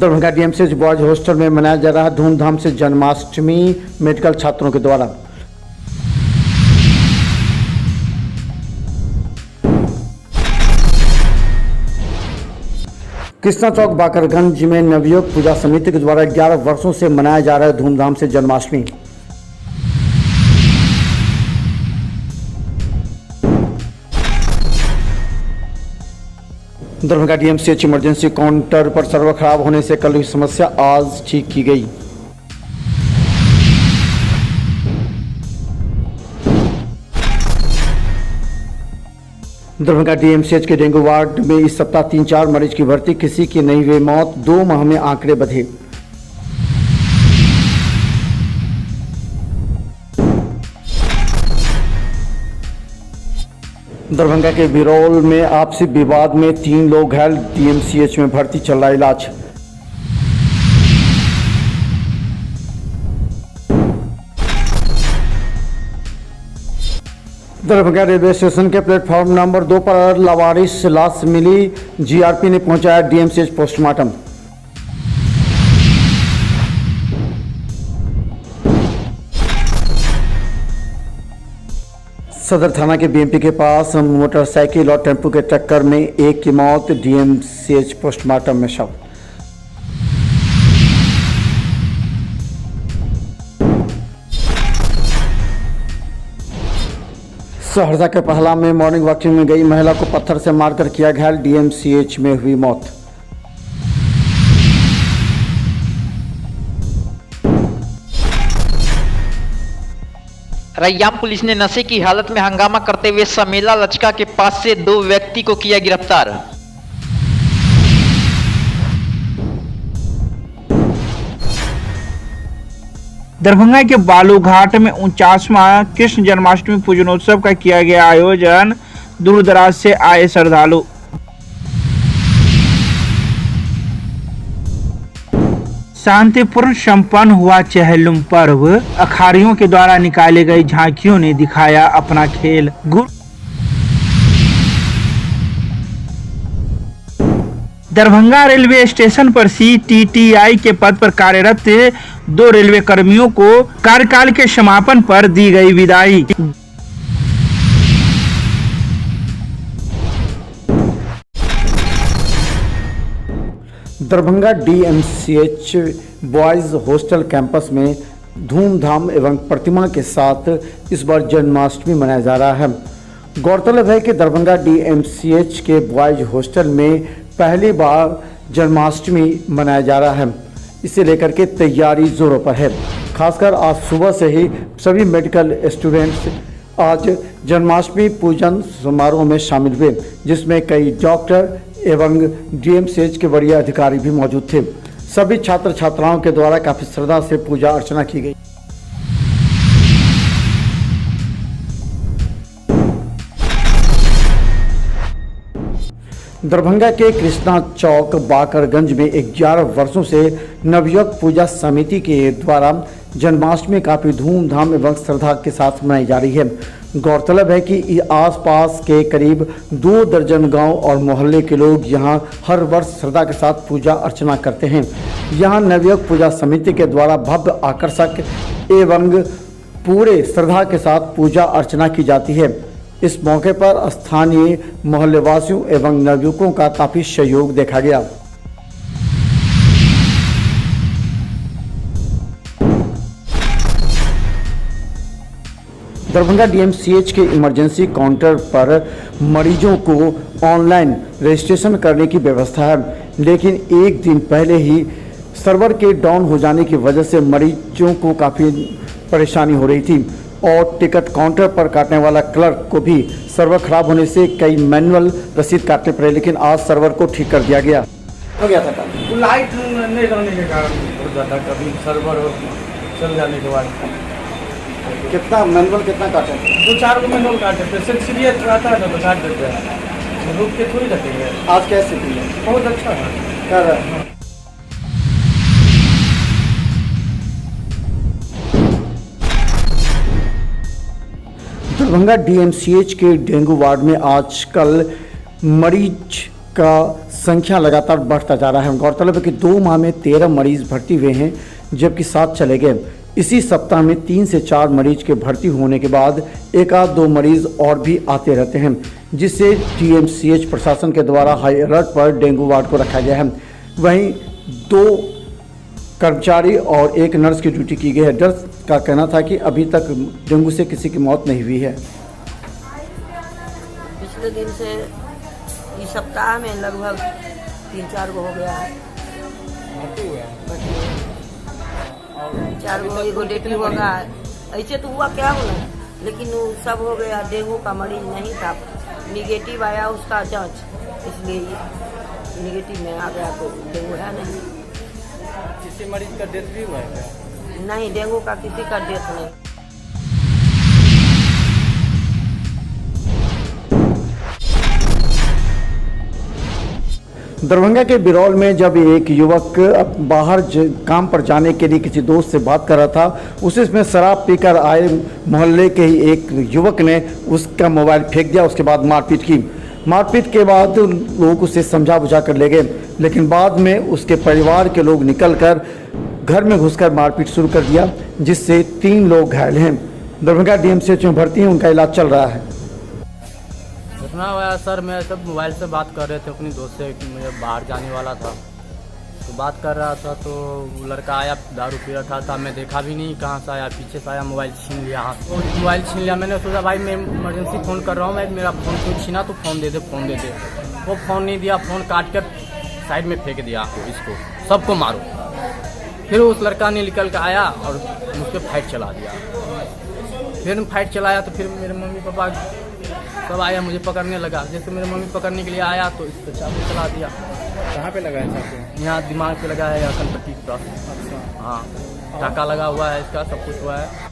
Darbhanga DMCH boys hostel में मनाया जा रहा धूमधाम से जन्माष्टमी मेडिकल छात्रों के द्वारा। कृष्णा चौक बाकरगंज में नवयुग पूजा समिति के द्वारा 11 वर्षों से मनाया जा रहा है धूमधाम से Janmashtami. Darbhanga DMCH emergency counter पर सर्वर खराब होने से कल हुई समस्या आज ठीक की गई। दरभंगा डीएमसीएच के डेंगू वार्ड में इस सप्ताह 3-4 मरीज की भर्ती, किसी की नहीं हुई मौत, 2 माह में आंकड़े बढ़े। दरभंगा के बिरौल में आपसी विवाद में 3 लोग घायल, डीएमसीएच में भर्ती, चल रहा इलाज। दरभंगा रेलवे स्टेशन के प्लेटफॉर्म नंबर 2 पर लावारिस लाश मिली, जीआरपी ने पहुंचाया डीएमसीएच पोस्टमार्टम। सदर थाना के बीएमपी के पास मोटरसाइकिल और टेम्पो के टक्कर में एक की मौत, डीएमसीएच पोस्टमार्टम में शव। सहरसा के पहला में मॉर्निंग वॉकिंग में गई महिला को पत्थर से मारकर किया घायल, डीएमसीएच में हुई मौत। रैयाम पुलिस ने नशे की हालत में हंगामा करते हुए समेला लचका के पास से 2 व्यक्ति को किया गिरफ्तार। दरभंगा के बालूघाट में 49वां कृष्ण जन्माष्टमी पूजनोत्सव का किया गया आयोजन, दूर दराज से आए श्रद्धालु। शांतिपूर्ण संपन्न हुआ चहलुम पर्व, अखाड़ियों के द्वारा निकाले गई झांकियों ने दिखाया अपना खेल। दरभंगा रेलवे स्टेशन पर सीटीटीआई के पद पर कार्यरत 2 रेलवे कर्मियों को कार्यकाल के समापन पर दी गई विदाई। Darbhanga DMCH boys hostel campus में धूमधाम एवं प्रतिमा के साथ इस बार जन्माष्टमी मनाया जा रहा है। गौरतलब है कि दरभंगा डीएमसीएच के बॉयज हॉस्टल में पहली बार जन्माष्टमी मनाया जा रहा है। इसे लेकर के तैयारी जोरों पर है। खासकर आज सुबह से ही सभी मेडिकल स्टूडेंट्स आज जन्माष्टमी पूजन समारोह में शामिल हुए, जिसमें कई डॉक्टर एवं डीएमसीएच के वरीय अधिकारी भी मौजूद थे। सभी छात्र छात्राओं के द्वारा काफी श्रद्धा से पूजा अर्चना की गई। दरभंगा के कृष्णा चौक बाकरगंज में 11 वर्षों से नवयुग पूजा समिति के द्वारा जन्माष्टमी काफी धूमधाम एवं श्रद्धा के साथ मनाई जा रही है। गौरतलब है कि आसपास के करीब 2 दर्जन गांव और मोहल्ले के लोग यहां हर वर्ष श्रद्धा के साथ पूजा अर्चना करते हैं। यहां नवयुग पूजा समिति के द्वारा भव्य, आकर्षक एवं पूरे श्रद्धा के साथ पूजा अर्चना की जाती है। इस मौके पर स्थानीय मोहल्लेवासियों एवं नवयुवकों का काफी सहयोग देखा गया। दरभंगा डीएमसीएच के इमरजेंसी काउंटर पर मरीजों को ऑनलाइन रजिस्ट्रेशन करने की व्यवस्था है, लेकिन एक दिन पहले ही सर्वर के डाउन हो जाने की वजह से मरीजों को काफ़ी परेशानी हो रही थी और टिकट काउंटर पर काटने वाला क्लर्क को भी सर्वर खराब होने से कई मैनुअल रसीद काटने पड़े, लेकिन आज सर्वर को ठीक कर दिया गया। हो गया था काम, लाइट नहीं रहने के कारण हो जाता, कभी सर्वर चल जाने के बाद। कितना मैनुअल कितना काटे? 2-4 को मैनुअल काटे, पेशेंट सीरियस रहता है तो काट देते हैं, रुक के थोड़ी रखेंगे। आज कैसे थी? बहुत अच्छा है। कर रहा है। दरभंगा डीएमसीएच के डेंगू वार्ड में आजकल मरीज का संख्या लगातार बढ़ता जा रहा है। गौरतलब है कि 2 माह में 13 मरीज भर्ती हुए हैं, जबकि 7 चले गए। इसी सप्ताह में 3 से 4 मरीज के भर्ती होने के बाद 1-2 मरीज और भी आते रहते हैं, जिससे DMCH प्रशासन के द्वारा हाई अलर्ट पर डेंगू वार्ड को रखा गया है। वहीं 2 कर्मचारी और 1 नर्स की ड्यूटी की गई है। नर्स का कहना था कि अभी तक डेंगू से किसी की मौत नहीं हुई है। पिछले दिन से इस सप्ताह में लगभग 3-4 गो हो गया है। 4 गो एगो डेटी होगा। ऐसे तो हुआ क्या होना, लेकिन वो सब हो गया। डेंगू का मरीज नहीं था, निगेटिव आया उसका जांच, इसलिए निगेटिव में आ गया तो डेंगू है नहीं। किसी मरीज का डेथ भी हुआ है क्या? नहीं, डेंगू का किसी का डेथ नहीं। दरभंगा के बिरौल में जब एक युवक बाहर काम पर जाने के लिए किसी दोस्त से बात कर रहा था, उसे इसमें शराब पीकर आए मोहल्ले के ही एक युवक ने उसका मोबाइल फेंक दिया। उसके बाद मारपीट की। मारपीट के बाद लोग उसे समझा बुझा कर ले गए, लेकिन बाद में उसके परिवार के लोग निकलकर घर में घुसकर मारपीट शुरू कर दिया, जिससे 3 लोग घायल हैं। दरभंगा DMCH में भर्ती हैं, उनका इलाज चल रहा है। घटना हुआ सर, मैं सब मोबाइल से बात कर रहे थे अपनी दोस्त से कि मुझे बाहर जाने वाला था, तो बात कर रहा था तो वो लड़का आया, दारू पी रखा था। मैं देखा भी नहीं कहाँ से आया, पीछे से आया, मोबाइल छीन लिया हाथ। तो मोबाइल छीन लिया। मैंने सोचा भाई मैं इमरजेंसी फ़ोन कर रहा हूँ, मैं मेरा फ़ोन क्यों छीना, तो फ़ोन दे दे। वो फ़ोन नहीं दिया, फ़ोन काट कर साइड में फेंक दिया। इसको सबको मारो। फिर उस लड़का ने निकल कर आया और मुझ पर फाइट चला दिया। फिर फाइट चलाया तो फिर मेरे मम्मी पापा सब आया, मुझे पकड़ने लगा। जैसे मेरे मम्मी पकड़ने के लिए आया तो इस पर चाकू चला दिया। कहाँ पे लगा है चाकू? यहाँ दिमाग पे लगा है, या कनपट्टी के पास। अच्छा। हाँ, टाका लगा हुआ है, इसका सब कुछ हुआ है।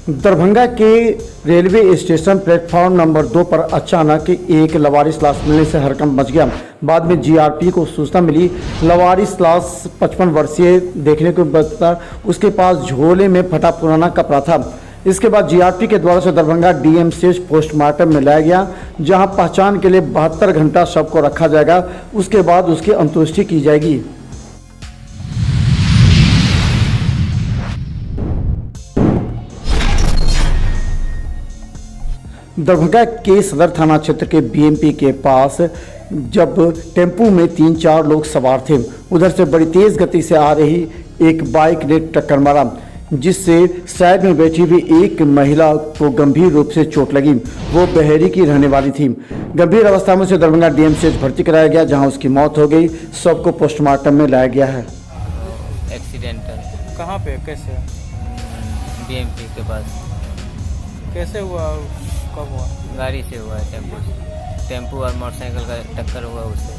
दरभंगा के रेलवे स्टेशन प्लेटफॉर्म नंबर 2 पर अचानक एक लवारिस लाश मिलने से हड़कंप मच गया। बाद में GRP को सूचना मिली। लवारिस लाश 55 वर्षीय देखने को मिलता, उसके पास झोले में फटा पुराना कपड़ा था। इसके बाद GRP के द्वारा से दरभंगा DMCH पोस्टमार्टम में लाया गया, जहां पहचान के लिए 72 घंटा शव को रखा जाएगा। उसके बाद उसकी अंत्येष्टि की जाएगी। दरभंगा के सदर थाना क्षेत्र के BMP के पास जब टेम्पू में 3-4 लोग सवार थे, उधर से बड़ी तेज गति से आ रही एक बाइक ने टक्कर मारा, जिससे साइड में बैठी हुई एक महिला को गंभीर रूप से चोट लगी। वो बहेरी की रहने वाली थी। गंभीर अवस्था में उसे दरभंगा DMCH भर्ती कराया गया, जहां उसकी मौत हो गई। शव को पोस्टमार्टम में लाया गया है। एक्सीडेंटल कहाँ पे, कैसे? BMP के पास। कैसे हुआ, कब हुआ? गाड़ी से हुआ है, टेम्पू और मोटरसाइकिल का टक्कर हुआ उससे।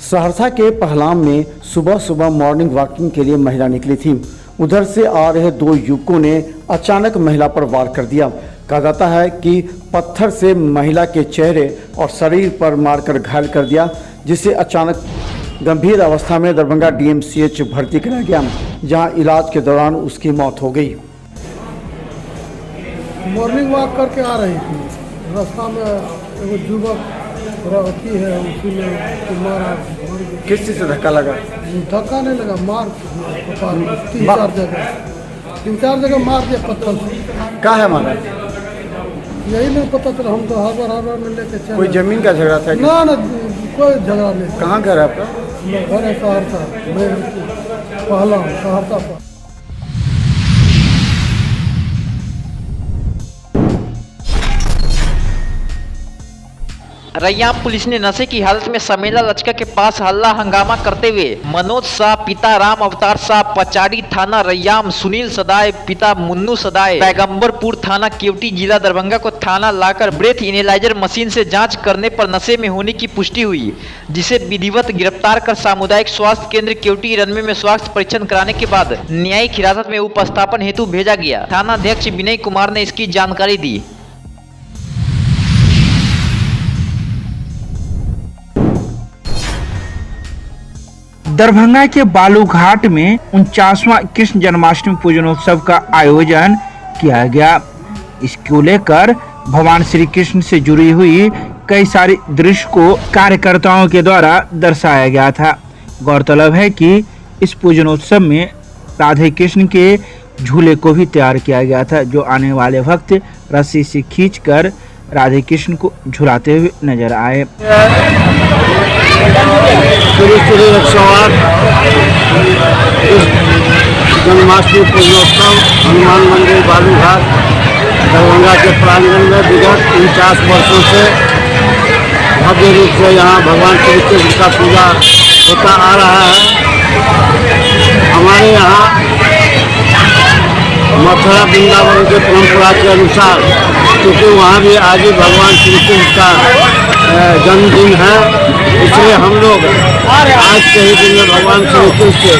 सहरसा के पहलाम में सुबह सुबह मॉर्निंग वॉकिंग के लिए महिला निकली थी। उधर से आ रहे 2 युवकों ने अचानक महिला पर वार कर दिया। कहा जाता है कि पत्थर से महिला के चेहरे और शरीर पर मारकर घायल कर दिया, जिससे अचानक गंभीर अवस्था में दरभंगा DMCH भर्ती कराया गया, जहां इलाज के दौरान उसकी मौत हो गई। मॉर्निंग वॉक करके आ रही थी, रास्ता में एगो युवक रहती है, उसी में मारा। किस चीज़ से धक्का लगा? धक्का नहीं लगा, मार 3-4 जगह मार दिया पत्थर से। कहाँ है हमारा? यही नहीं पता चला, हम तो हाबर में लेके चले। कोई जमीन का झगड़ा था? ना कोई झगड़ा नहीं। कहाँ घर है आपका? घर है सहरसा, पहला सहरसा पर। रैयाम पुलिस ने नशे की हालत में समेला लचका के पास हल्ला हंगामा करते हुए मनोज शाह पिता राम अवतार शाह पचाड़ी थाना रैयाम, सुनील सदाय पिता मुन्नू सदाय पैगंबरपुर थाना केवटी जिला दरभंगा को थाना लाकर ब्रेथ इनेलाइजर मशीन से जांच करने पर नशे में होने की पुष्टि हुई, जिसे विधिवत गिरफ्तार कर सामुदायिक स्वास्थ्य केंद्र केवटी रनवे में स्वास्थ्य परीक्षण कराने के बाद न्यायिक हिरासत में उपस्थापन हेतु भेजा गया। थाना अध्यक्ष विनय कुमार ने इसकी जानकारी दी। दरभंगा के बालूघाट में 49वां कृष्ण जन्माष्टमी पूजनोत्सव का आयोजन किया गया। इसको लेकर भगवान श्री कृष्ण से जुड़ी हुई कई सारे दृश्य को कार्यकर्ताओं के द्वारा दर्शाया गया था। गौरतलब है कि इस पूजनोत्सव में राधे कृष्ण के झूले को भी तैयार किया गया था, जो आने वाले वक्त रस्सी से खींचकर राधे कृष्ण को झुलाते हुए नजर आए। जन्माष्टमी पूजनोत्सव हनुमान मंदिर बालूघाट दरभंगा के प्रांगण में विगत 49 वर्षों से भव्य रूप से यहाँ भगवान श्री कृष्ण का पूजा होता आ रहा है। हमारे यहाँ मथुरा वृंदावन के परंपरा के अनुसार, क्योंकि वहाँ भी आज ही भगवान श्री कृष्ण का जन्मदिन है, इसलिए हम लोग आज के ही दिन में भगवान श्री कृष्ण के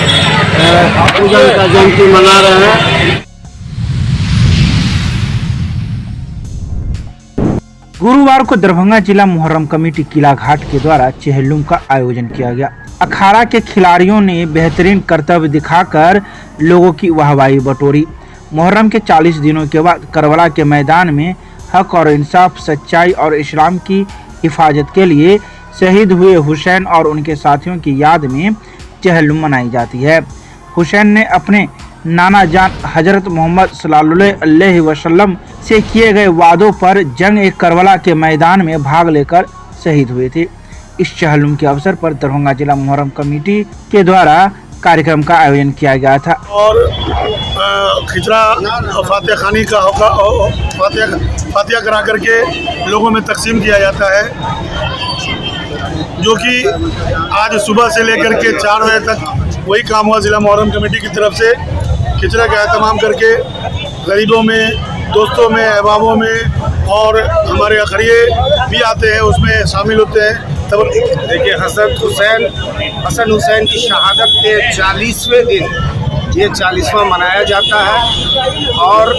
पूजन का जयंती मना रहे हैं। गुरुवार को दरभंगा जिला मुहर्रम कमेटी किला घाट के द्वारा चेहल्लुम का आयोजन किया गया। अखाड़ा के खिलाड़ियों ने बेहतरीन कर्तव्य दिखाकर लोगों की वाहवाही बटोरी। मुहर्रम के 40 दिनों के बाद करबला के मैदान में हक और इंसाफ, सच्चाई और इस्लाम की हिफाजत के लिए शहीद हुए हुसैन और उनके साथियों की याद में चेहल्लुम मनाई जाती है। हुसैन ने अपने नाना जान हजरत मोहम्मद सल्लल्लाहु अलैहि वसल्लम से किए गए वादों पर जंग करबला के मैदान में भाग लेकर शहीद हुए थे। इस चेहल्लुम के अवसर पर दरभंगा जिला मुहर्रम कमेटी के द्वारा कार्यक्रम का आयोजन किया गया था और खिचड़ा फातिहा खानी का फातिहा करा करके लोगों में तकसीम किया जाता है, जो कि आज सुबह से लेकर के 4 बजे तक वही काम हुआ। जिला मुहर्रम कमेटी की तरफ से खिचड़ा का एहतमाम करके गरीबों में, दोस्तों में, अहबाबों में और हमारे अखड़िए भी आते हैं, उसमें शामिल होते हैं। तब देखिए, हसन हुसैन की शहादत के 40वें दिन ये 40वां मनाया जाता है। और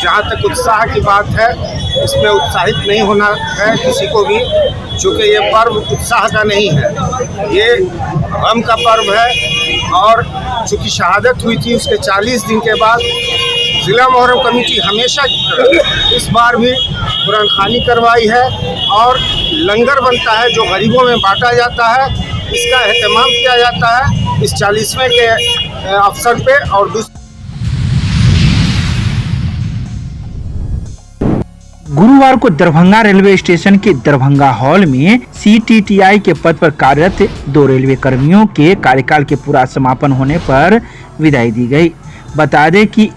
जहाँ तक उत्साह की बात है, इसमें उत्साहित नहीं होना है किसी को भी, चूँकि ये पर्व उत्साह का नहीं है, ये गम का पर्व है। और चूँकि शहादत हुई थी उसके 40 दिन के बाद ज़िला मुहर्रम कमेटी हमेशा इस बार भी कुरान खानी करवाई है और लंगर बनता है जो गरीबों में बांटा जाता है। इसका एहतमाम किया जाता है इस 40वें के अवसर पे। और गुरुवार को दरभंगा रेलवे स्टेशन के दरभंगा हॉल में CTTI के पद पर कार्यरत 2 रेलवे कर्मियों के कार्यकाल के पूरा समापन होने पर विदाई दी गई। बता दें कि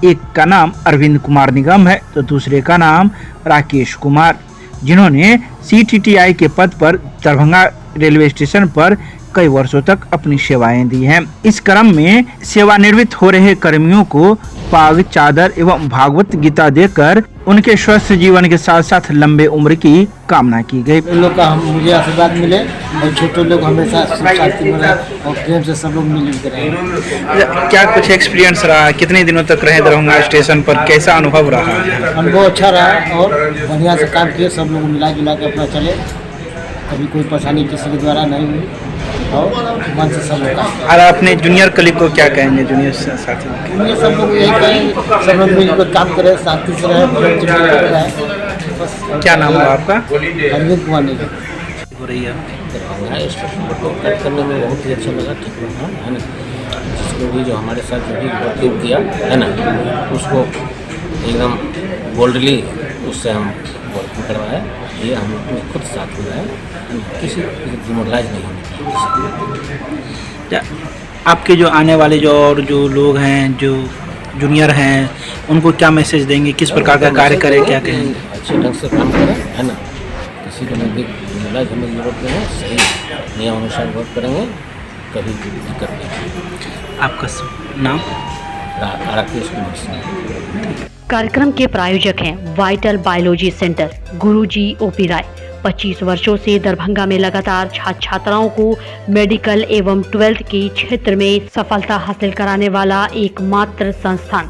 एक का नाम अरविंद कुमार निगम है तो दूसरे का नाम राकेश कुमार, जिन्होंने CTTI के पद पर दरभंगा रेलवे स्टेशन पर कई वर्षों तक अपनी सेवाएं दी हैं। इस क्रम में सेवानिवृत्त हो रहे कर्मियों को पाग, चादर एवं भागवत गीता देकर उनके स्वस्थ जीवन के साथ साथ लंबे उम्र की कामना की गई। लोग का मुझे आशीर्वाद मिले और छोटे लोग हमेशा सुख शांति मिले और प्रेम से सब लोग मिलजुल के रहे। क्या कुछ एक्सपीरियंस रहा? कितने दिनों तक रहे दरभंगा स्टेशन पर? कैसा अनुभव रहा? अनुभव अच्छा रहा और बढ़िया से काम किए, सब लोग मिला जुला के अपना चले, कभी कोई परेशानी किसी के द्वारा नहीं हुई और मन से सब लोग काम। और अपने जूनियर कलीग को क्या कहेंगे? जूनियर साथी ये सब लोग यही कहेंगे, सब लोग मिलकर काम करें, शांति से रहे। क्या नाम है आपका? अरविंद कुमार निगम। हो रही है दरभंगा स्टेशन पर कार्य करने में बहुत ही अच्छा लगा, ठीक लगा, है ना। जिसको भी जो हमारे साथ जो भी वर्किंग किया है ना, उसको एकदम बोल्डली उससे हम वर्किंग करवाए। ये हम अपने खुद साथ हुआ है, किसी डिमोरलाइज नहीं होने। आपके जो आने वाले जो लोग हैं, जो जूनियर हैं, उनको क्या मैसेज देंगे? किस प्रकार का कार्य करें, क्या कहेंगे? अच्छे ढंग से काम करें, है ना। किसी को नजदीक डिमोरलाइज होने की जरूरत नहीं है, सही नियम अनुसार वर्क करेंगे, कभी दिक्कत नहीं। आपका नाम? राकेश कुमार सिंह। कार्यक्रम के प्रायोजक हैं वाइटल बायोलॉजी सेंटर, गुरुजी ओपी राय। 25 वर्षों से दरभंगा में लगातार छात्र छात्राओं को मेडिकल एवं 12th के क्षेत्र में सफलता हासिल कराने वाला एकमात्र संस्थान